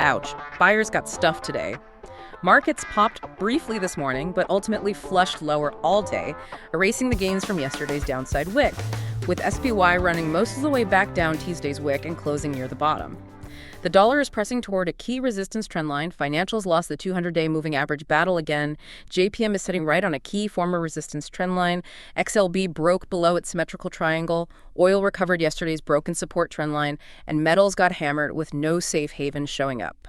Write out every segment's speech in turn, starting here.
ouch, buyers got stuffed today. Markets popped briefly this morning, but ultimately flushed lower all day, erasing the gains from yesterday's downside wick, with SPY running most of the way back down Tuesday's wick and closing near the bottom. The dollar is pressing toward a key resistance trendline. Financials lost the 200-day moving average battle again. JPM is sitting right on a key former resistance trendline. XLB broke below its symmetrical triangle. Oil recovered yesterday's broken support trendline, and metals got hammered with no safe haven showing up.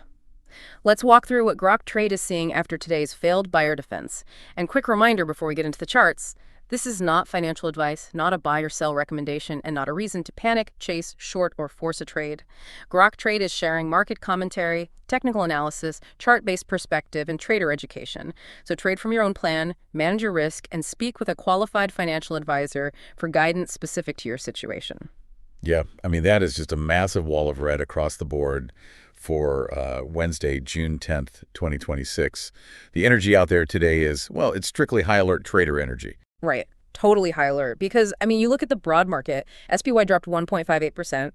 Let's walk through what Grok Trade is seeing after today's failed buyer defense. And quick reminder before we get into the charts, this is not financial advice, not a buy or sell recommendation, and not a reason to panic, chase, short, or force a trade. Grok Trade is sharing market commentary, technical analysis, chart-based perspective, and trader education. So trade from your own plan, manage your risk, and speak with a qualified financial advisor for guidance specific to your situation. Yeah, I mean, that is just a massive wall of red across the board for Wednesday, June 10th, 2026. The energy out there today is, well, it's strictly high alert trader energy. Right. Totally high alert. Because, I mean, you look at the broad market, SPY dropped 1.58%,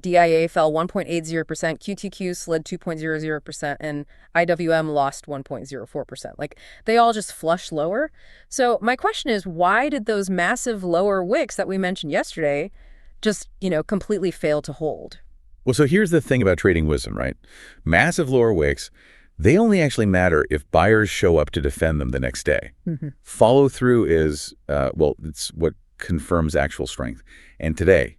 DIA fell 1.80%, QTQ slid 2.00%, and IWM lost 1.04%. Like, they all just flushed lower. So my question is, why did those massive lower wicks that we mentioned yesterday just, completely fail to hold? Well, so here's the thing about trading wisdom, right? Massive lower wicks, they only actually matter if buyers show up to defend them the next day. Follow through is, it's what confirms actual strength. And today,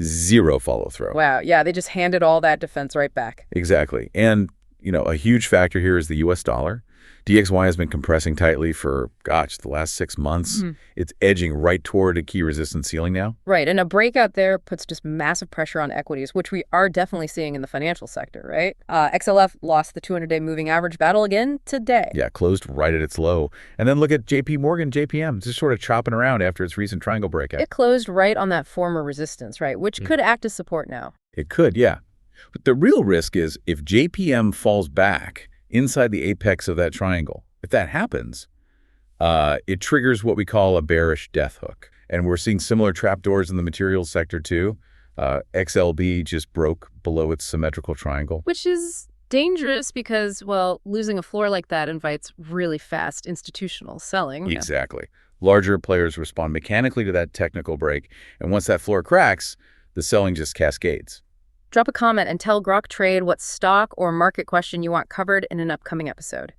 zero follow through. Wow. Yeah, they just handed all that defense right back. Exactly. And, a huge factor here is the U.S. dollar. DXY has been compressing tightly for, the last 6 months. It's edging right toward a key resistance ceiling now. Right. And a breakout there puts just massive pressure on equities, which we are definitely seeing in the financial sector, right? XLF lost the 200-day moving average battle again today. Yeah, closed right at its low. And then look at JP Morgan, JPM, just sort of chopping around after its recent triangle breakout. It closed right on that former resistance, right? Which could act as support now. It could, yeah. But the real risk is if JPM falls back inside the apex of that triangle, if that happens, it triggers what we call a bearish death hook. And we're seeing similar trapdoors in the materials sector too. XLB just broke below its symmetrical triangle. Which is dangerous because, losing a floor like that invites really fast institutional selling. Exactly. Larger players respond mechanically to that technical break. And once that floor cracks, the selling just cascades. Drop a comment and tell Grok Trade what stock or market question you want covered in an upcoming episode.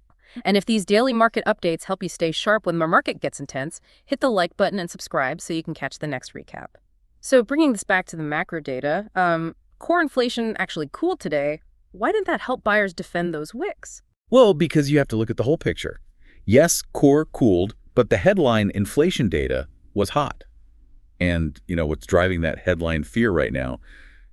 And if these daily market updates help you stay sharp when the market gets intense, hit the like button and subscribe so you can catch the next recap. So bringing this back to the macro data, core inflation actually cooled today. Why didn't that help buyers defend those wicks? Well, because you have to look at the whole picture. Yes, core cooled, but the headline inflation data was hot. And, what's driving that headline fear right now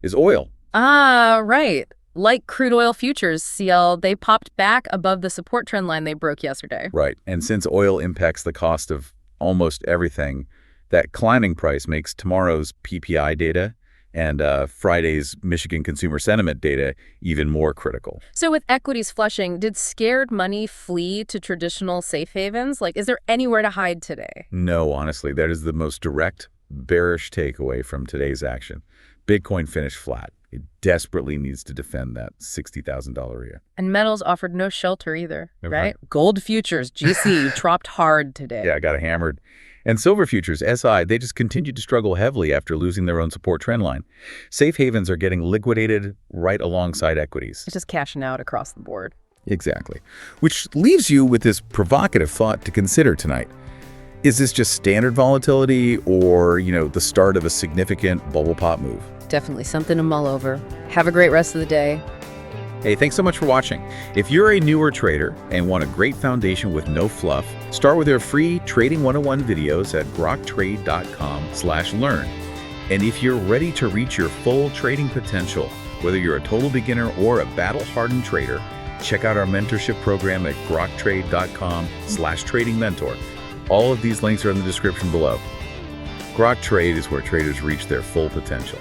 is oil. Right. Like crude oil futures, CL, they popped back above the support trend line they broke yesterday. Right. And since oil impacts the cost of almost everything, that climbing price makes tomorrow's PPI data and Friday's Michigan consumer sentiment data even more critical. So with equities flushing, did scared money flee to traditional safe havens? Like, is there anywhere to hide today? No, honestly, that is the most direct bearish takeaway from today's action. Bitcoin finished flat. It desperately needs to defend that $60,000 area. And metals offered no shelter either, right? Gold futures, GC, dropped hard today. Yeah, got hammered. And silver futures, SI, they just continued to struggle heavily after losing their own support trend line. Safe havens are getting liquidated right alongside equities. It's just cashing out across the board. Exactly. Which leaves you with this provocative thought to consider tonight. Is this just standard volatility or, the start of a significant bubble pop move? Definitely something to mull over. Have a great rest of the day. Hey, thanks so much for watching. If you're a newer trader and want a great foundation with no fluff, start with our free Trading 101 videos at groktrade.com/learn. And if you're ready to reach your full trading potential, whether you're a total beginner or a battle-hardened trader, check out our mentorship program at groktrade.com/trading mentor. All of these links are in the description below. Grok Trade is where traders reach their full potential.